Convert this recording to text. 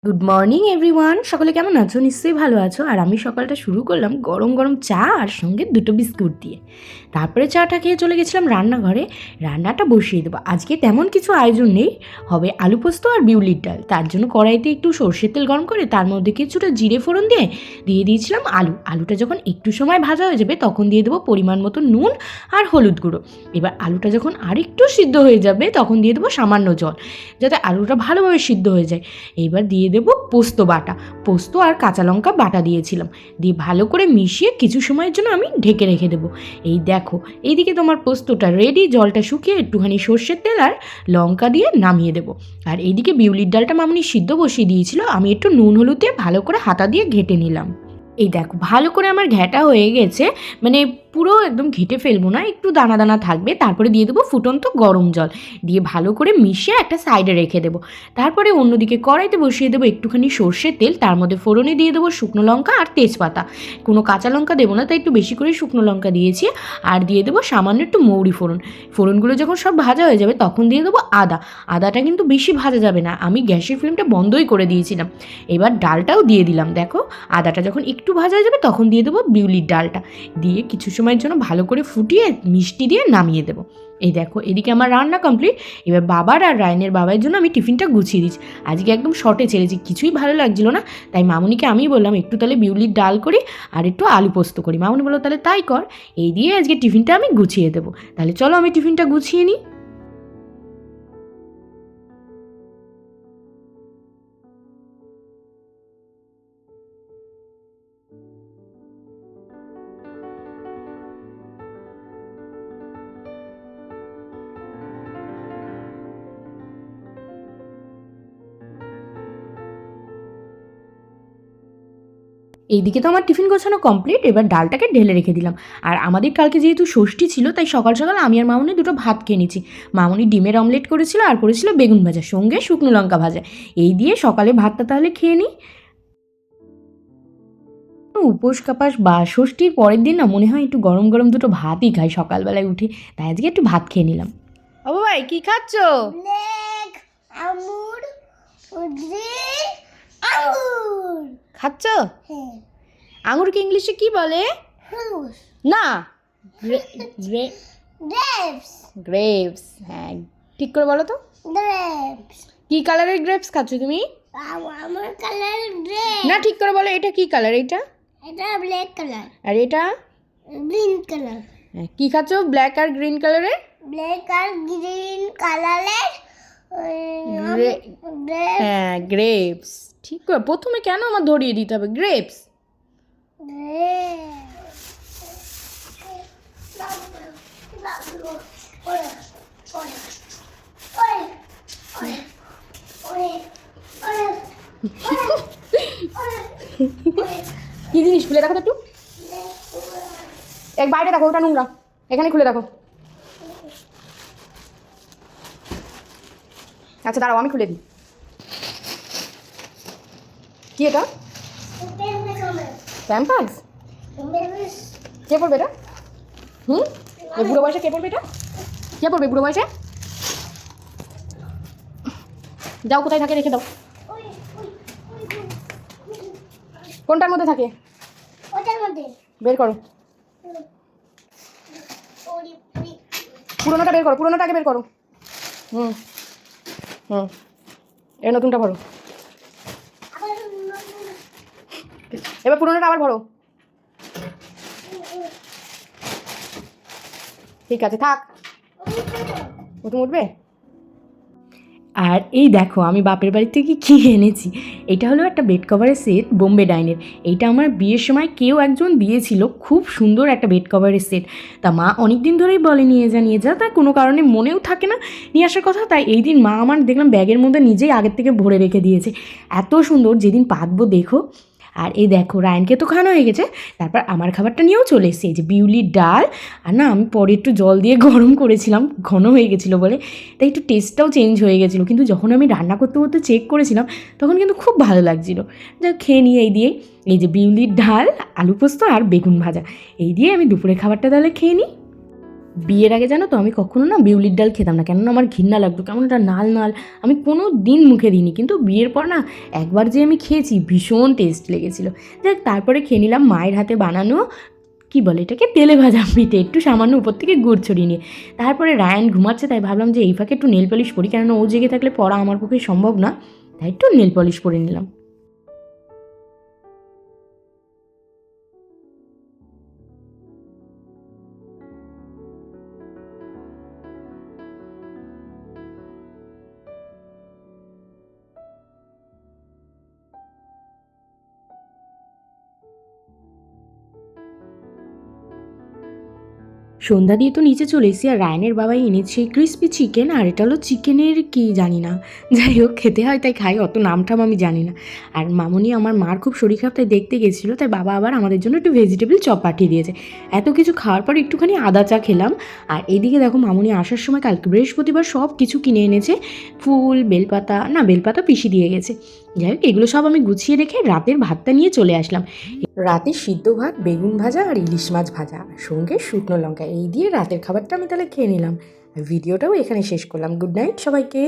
Good morning everyone, সকলে কেমন আছো? নিশ্চয়ই ভালো আছো। আর আমি সকালটা শুরু করলাম গরম গরম চা আর সঙ্গে দুটো বিস্কুট দিয়ে। তারপরে চাটা খেয়ে চলে গেছিলাম রান্নাঘরে। রান্নাটা বসিয়ে দেবো। আজকে তেমন কিছু আয়োজন নেই, হবে আলু পোস্ত আর বিউলির ডাল। তার জন্য কড়াইতে একটু সর্ষের তেল গরম করে তার মধ্যে কিছুটা জিরে ফোড়ন দিয়ে দিয়েছিলাম আলুটা যখন একটু সময় ভাজা হয়ে যাবে তখন দিয়ে দেবো পরিমাণ মতো নুন আর হলুদ গুঁড়ো। এবার আলুটা যখন আরেকটু সিদ্ধ হয়ে যাবে তখন দিয়ে দেবো সামান্য জল, যাতে আলুটা ভালোভাবে সিদ্ধ হয়ে যায়। এইবার দিয়ে দেবো পোস্ত বাটা, পোস্ত আর কাঁচা লঙ্কা বাটা দিয়েছিলাম, দিয়ে ভালো করে মিশিয়ে কিছু সময়ের জন্য আমি ঢেকে রেখে দেবো। এই দেখো, এইদিকে তোমার পোস্তটা রেডি। জলটা শুকিয়ে একটুখানি সর্ষের তেল আর লঙ্কা দিয়ে নামিয়ে দেবো। আর এইদিকে বিউলির ডালটা মামনি সিদ্ধ বসিয়ে দিয়েছিল, আমি একটু নুন হলুদ দিয়ে ভালো করে হাতা দিয়ে ঘেটে নিলাম। এই দেখো, ভালো করে আমার ঘেঁটা হয়ে গেছে, মানে পুরো একদম ঘেটে ফেলবো না, একটু দানা দানা থাকবে। তারপরে দিয়ে দেবো ফুটন্ত গরম জল, দিয়ে ভালো করে মিশিয়ে একটা সাইডে রেখে দেবো। তারপরে অন্যদিকে কড়াইতে বসিয়ে দেবো একটুখানি সর্ষের তেল, তার মধ্যে ফোড়নে দিয়ে দেবো শুকনো লঙ্কা আর তেজপাতা। কোনো কাঁচা লঙ্কা দেবো না, তাই একটু বেশি করে শুকনো লঙ্কা দিয়েছি। আর দিয়ে দেবো সামান্য একটু মৌরি ফোড়ন। ফোড়নগুলো যখন সব ভাজা হয়ে যাবে তখন দিয়ে দেবো আদাটা কিন্তু বেশি ভাজা যাবে না, আমি গ্যাসের ফ্লেমটা বন্ধই করে দিয়েছিলাম। এবার ডালটাও দিয়ে দিলাম। দেখো, আদাটা যখন একটু ভাজা হয়ে যাবে তখন দিয়ে দেবো বিউলির ডালটা, দিয়ে কিছু সময়ের জন্য ভালো করে ফুটিয়ে মিষ্টি দিয়ে নামিয়ে দেবো। এই দেখো, এদিকে আমার রান্না কমপ্লিট। এবার বাবার আর রায়নের বাবার জন্য আমি টিফিনটা গুছিয়ে দিচ্ছি। আজকে একদম শর্টে ছেড়েছি, কিছুই ভালো লাগছিল না, তাই মামুনিকে আমি বললাম একটু তাহলে বিউলির ডাল করি আর একটু আলু পোস্ত করি। মামুনি বললো তাহলে তাই কর। এই দিয়ে আজকে টিফিনটা আমি গুছিয়ে দেবো। তাহলে চলো আমি টিফিনটা গুছিয়ে নিই। এইদিকে তো আমার টিফিন গোছানো কমপ্লিট। এবার ডালটাকে ঢেলে রেখে দিলাম। আর আমাদের কালকে যেহেতু ষষ্ঠী ছিল, তাই সকাল সকাল আমি আর মামুনি দুটো ভাত খেয়ে নিচ্ছি। মামুনি ডিমের অমলেট করেছিল আর করেছিল বেগুন ভাজা, সঙ্গে শুকনো লঙ্কা ভাজা। এই দিয়ে সকালে ভাতটা তাহলে খেয়ে নিই। উপোস কাপাস বা ষষ্ঠীর পরের দিন না মনে হয় একটু গরম গরম দুটো ভাতই খাই সকালবেলায় উঠে, তাই আজকে একটু ভাত খেয়ে নিলাম। ও ভাই, কি খাচ্ছ? ব্ল্যাক আঙুর, গ্রিন আঙুর খাচ্ছ? হ্যাঁ। আঙুরকে ইংলিশে কি বলে? ফ্রুট, না, গ্রেপস, গ্রেপস। হ্যাঁ, ঠিক করে বলো তো। গ্রেপস। কি কালারের গ্রেপস খাচ্ছ তুমি? আমার কালার গ্রেপ। না, ঠিক করে বলো, এটা কি কালার? এটা এটা ব্ল্যাক কালার, আর এটা গ্রিন কালার। কি খাচ্ছ? ব্ল্যাক আর গ্রিন কালারের? ব্ল্যাক আর গ্রিন কালারের হ্যাঁ, গ্রেপস। ঠিক করে প্রথমে কেন আমার ধরিয়ে দিতে হবে? গ্রেপস। কি জিনিস খুলে দেখো তো একটু। এক বাইরে দেখো, ওটা নোংরা, এখানে খুলে দেখো। আচ্ছা দাঁড়াও, আমি খুলে দিই। কি এটা? প্যাম্পার্স? কে পড়বে এটা? এই বুড়ো বয়সে কে পড়বে এটা? কে পড়বে বুড়ো বয়সে? যাও, কোথায় থাকে রেখে দাও। কোনটার মধ্যে থাকে? বের করো। পুরোনোটা বের করো, পুরোনোটা আগে বের করো। হুম হুম এবার নতুনটা ভরো। এবার পুরোনোটা আবার ভরো। ঠিক আছে, থাক। নতুন উঠবে। আর এই দেখো, আমি বাপের বাড়ি থেকে কী এনেছি। এটা হলো একটা বেড কভারের সেট, বোম্বে ডাইনের। এইটা আমার বিয়ের সময় কেউ একজন দিয়েছিল, খুব সুন্দর একটা বেড কভারের সেট। তা মা অনেক দিন ধরেই বলে নিয়ে যা, তাই কোনো কারণে মনেও থাকে না নিয়ে আসার কথা। তাই এই দিন মা আমার দেখলাম ব্যাগের মধ্যে নিজেই আগের থেকে ভরে রেখে দিয়েছে। এত সুন্দর, যেদিন পাতবো দেখো। আর এই দেখো, রায়নকে তো খাওয়ানো হয়ে গেছে, তারপর আমার খাবারটা নিয়েও চলে এসেছে। এই যে বিউলির ডাল। আর না, আমি পরে একটু জল দিয়ে গরম করেছিলাম, ঘন হয়ে গেছিলো বলে, তাই একটু টেস্টটাও চেঞ্জ হয়ে গেছিলো। কিন্তু যখন আমি রান্না করতে করতে চেক করেছিলাম তখন কিন্তু খুব ভালো লাগছিলো। যা খেয়ে নিয়ে এই যে বিউলির ডাল, আলু পোস্ত আর বেগুন ভাজা, এই দিয়ে আমি দুপুরের খাবারটা তাহলে খেয়ে নিই। বিয়ের আগে জানো তো আমি কখনো না বিউলির ডাল খেতাম না, কেননা আমার ঘৃণা লাগতো, কেমন একটা নাল নাল, আমি কোনো দিন মুখে দিইনি। কিন্তু বিয়ের পর না একবার যে আমি খেয়েছি, ভীষণ টেস্ট লেগেছিলো। যাক, তারপরে খেয়ে নিলাম মায়ের হাতে বানানো কি বলে এটাকে, তেলে ভাজা পিঠে, একটু সামান্য উপর থেকে গুড় ছড়িয়ে নিয়ে। তারপরে রায়ান ঘুমাচ্ছে, তাই ভাবলাম যে এই ফাঁকে একটু নেল পলিশ পরি, কেননা ও জেগে থাকলে পড়া আমার পক্ষে সম্ভব না, তাই একটু নেল পলিশ পরে নিলাম। সন্ধ্যা দিয়ে তো নিচে চলে এসেছি, আর রায়নের বাবাই এনেছে ক্রিসপি চিকেন, আর এটা হলো চিকেনের কি জানি না, যাই হোক খেতে হয় তাই খাই, অত নামটাম আমি জানি না। আর মামনি আমার মার খুব শরীর খারাপ, তাই দেখতে গেছিলো, তাই বাবা আবার আমাদের জন্য একটু ভেজিটেবল চপ পাঠিয়ে দিয়েছে। এত কিছু খাওয়ার পর একটুখানি আদা চা খেলাম। আর এদিকে দেখো মামনি আসার সময় কালকে বৃহস্পতিবার সব কিছু কিনে এনেছে, ফুল, বেলপাতা, না বেলপাতা পিসি দিয়ে গেছে। যাই হোক, এগুলো সব আমি গুছিয়ে রেখে রাতের ভাতটা নিয়ে চলে আসলাম। রাতে সিদ্ধ ভাত, বেগুন ভাজা আর ইলিশ মাছ ভাজা, সঙ্গে শুকনো লঙ্কা, এই দিয়ে রাতের খাবারটা আমি তাহলে খেয়ে নিলাম। ভিডিওটাও এখানে শেষ করলাম। গুড নাইট সবাইকে।